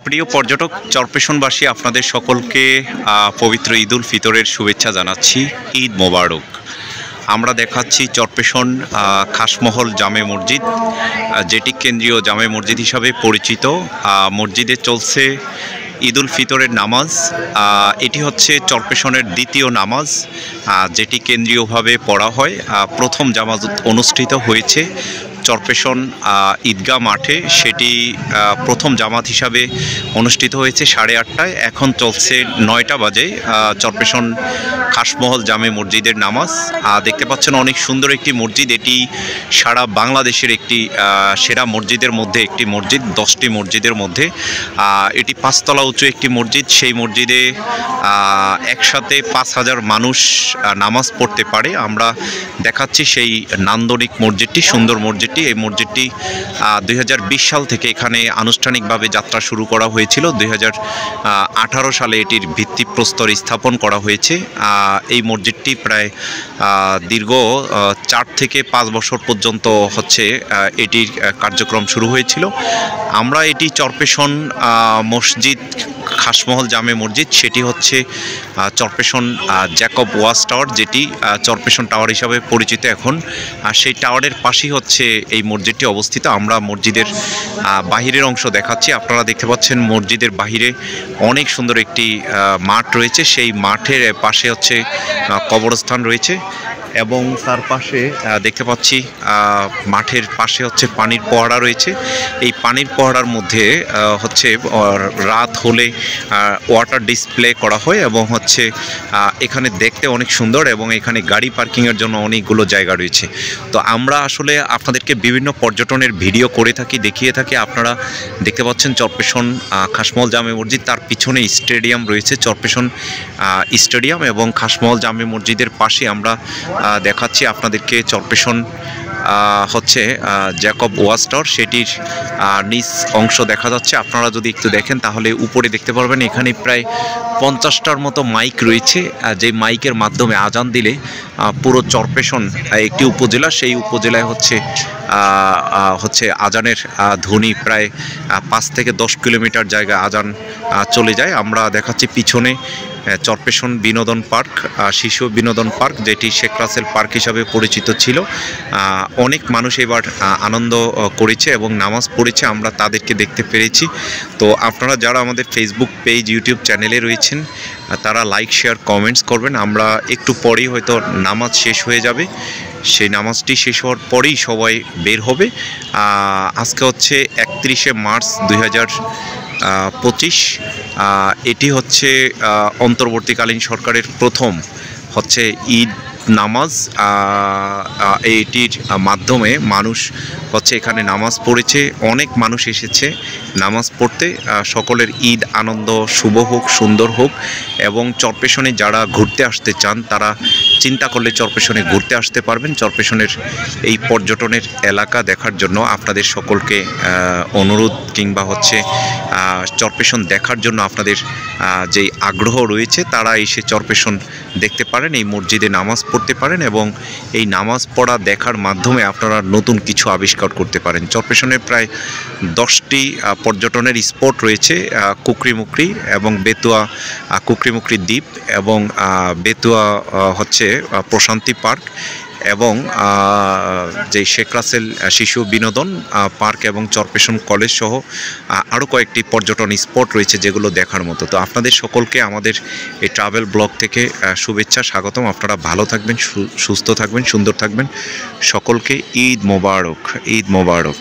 প্রিয় পর্যটক চরপেশনবাসী, আপনাদের সকলকে পবিত্র ঈদ উল ফিতরের শুভেচ্ছা জানাচ্ছি। ঈদ মোবারক। আমরা দেখাচ্ছি চরপেশন খাসমহল জামে মসজিদ, যেটি কেন্দ্রীয় জামে মসজিদ হিসাবে পরিচিত। মসজিদে চলছে ঈদ উল ফিতরের নামাজ। এটি হচ্ছে চরপেশনের দ্বিতীয় নামাজ, যেটি কেন্দ্রীয়ভাবে পড়া হয়। প্রথম জামাত অনুষ্ঠিত হয়েছে চরপেশন ঈদগাহ মাঠে, সেটি প্রথম জামাত হিসাবে অনুষ্ঠিত হয়েছে 8:30টায়। এখন চলছে 9টা বাজে চরপেশন খাসমহল জামে মসজিদের নামাজ। দেখতে পাচ্ছেন অনেক সুন্দর একটি মসজিদ। এটি সারা বাংলাদেশের একটি সেরা মসজিদের মধ্যে একটি মসজিদ, 10টি মসজিদের মধ্যে এটি 5 তলা উঁচু একটি মসজিদ। সেই মসজিদে একসাথে 5,000 মানুষ নামাজ পড়তে পারে। আমরা দেখাচ্ছি সেই নান্দনিক মসজিদটি, সুন্দর মসজিদটি। এই মসজিদটি 2020 সাল থেকে এখানে আনুষ্ঠানিকভাবে যাত্রা শুরু করা হয়েছিল। 2018 সালে এটির ভিত্তিপ্রস্তর স্থাপন করা হয়েছে। এই মসজিদটি প্রায় দীর্ঘ 4 থেকে 5 বছর পর্যন্ত হচ্ছে এটির কার্যক্রম শুরু হয়েছিল। আমরা এটি চরপেশন মসজিদ খাসমহল জামে মসজিদ, সেটি হচ্ছে চরপেশন জ্যাকব ওয়াচ টাওয়ার, যেটি চরপেশন টাওয়ার হিসাবে পরিচিত এখন। সেই টাওয়ারের পাশেই হচ্ছে এই মসজিদটি অবস্থিত। আমরা মসজিদের বাহিরের অংশ দেখাচ্ছি। আপনারা দেখতে পাচ্ছেন মসজিদের বাহিরে অনেক সুন্দর একটি মাঠ রয়েছে। সেই মাঠের পাশে হচ্ছে কবরস্থান রয়েছে এবং তার পাশে দেখতে পাচ্ছি মাঠের পাশে হচ্ছে পানির ফোয়ারা রয়েছে। এই পানির ফোয়ারার মধ্যে হচ্ছে রাত হলে ওয়াটার ডিসপ্লে করা হয় এবং হচ্ছে এখানে দেখতে অনেক সুন্দর এবং এখানে গাড়ি পার্কিংয়ের জন্য অনেকগুলো জায়গা রয়েছে। তো আমরা আসলে আপনাদেরকে বিভিন্ন পর্যটনের ভিডিও করে থাকি, দেখিয়ে থাকি। আপনারা দেখতে পাচ্ছেন চরপেশন খাসমহল জামে মসজিদ, তার পিছনে স্টেডিয়াম রয়েছে, চরপেশন স্টেডিয়াম, এবং খাসমহল জামে মসজিদের পাশে আমরা দেখাচ্ছি আপনাদেরকে চরপেশন হচ্ছে জ্যাকব ওয়াচ টাওয়ার, সেটির নিচ অংশ দেখা যাচ্ছে। আপনারা যদি একটু দেখেন তাহলে উপরে দেখতে পারবেন এখানে প্রায় 50টার মতো মাইক রয়েছে, যে মাইকের মাধ্যমে আজান দিলে পুরো চরপেশন একটি উপজেলা, সেই উপজেলায় হচ্ছে আজানের ধ্বনি প্রায় 5 থেকে 10 কিলোমিটার জায়গা আজান চলে যায়। আমরা দেখাচ্ছি পিছনে চরপেশন বিনোদন পার্ক, শিশু বিনোদন পার্ক, যেটি শেখ রাসেল পার্ক হিসাবে পরিচিত ছিল। অনেক মানুষ এবার আনন্দ করেছে এবং নামাজ পড়েছে, আমরা তাদেরকে দেখতে পেরেছি। তো আপনারা যারা আমাদের ফেসবুক পেজ, ইউটিউব চ্যানেলে রয়েছেন, তারা লাইক, শেয়ার, কমেন্টস করবেন। আমরা একটু পরেই হয়তো নামাজ শেষ হয়ে যাবে, সেই নামাজটি শেষ হওয়ার পরেই সবাই বের হবে। আজকে হচ্ছে 31শে মার্চ 2025। এটি হচ্ছে অন্তর্বর্তীকালীন সরকারের প্রথম হচ্ছে ঈদ নামাজ। এইটির মাধ্যমে মানুষ হচ্ছে এখানে নামাজ পড়েছে, অনেক মানুষ এসেছে নামাজ পড়তে। সকলের ঈদ আনন্দ শুভ হোক, সুন্দর হোক। এবং চরপেশনে যারা ঘুরতে আসতে চান তারা চিন্তা করলে চরপেশনে ঘুরতে আসতে পারবেন। চরপেশনের এই পর্যটনের এলাকা দেখার জন্য আপনাদের সকলকে অনুরোধ, কিংবা হচ্ছে চরপেশন দেখার জন্য আপনাদের যেই আগ্রহ রয়েছে তারা এসে চরপেশন দেখতে পারেন, এই মসজিদে নামাজ পড়তে পারেন এবং এই নামাজ পড়া দেখার মাধ্যমে আপনারা নতুন কিছু আবিষ্কার করতে পারেন। চরপেশনের প্রায় 10টি পর্যটনের স্পট রয়েছে, কুকরিমুকরি এবং বেতুয়া, কুকরিমুকরি দ্বীপ এবং বেতুয়া হচ্ছে প্রশান্তি পার্ক এবং যে শেখ রাসেল শিশু বিনোদন পার্ক এবং চরপেশন কলেজ সহ আরও কয়েকটি পর্যটন স্পট রয়েছে যেগুলো দেখার মতো। তো আপনাদের সকলকে আমাদের এই ট্রাভেল ব্লগ থেকে শুভেচ্ছা, স্বাগতম। আপনারা ভালো থাকবেন, সুস্থ থাকবেন, সুন্দর থাকবেন। সকলকে ঈদ মোবারক, ঈদ মোবারক।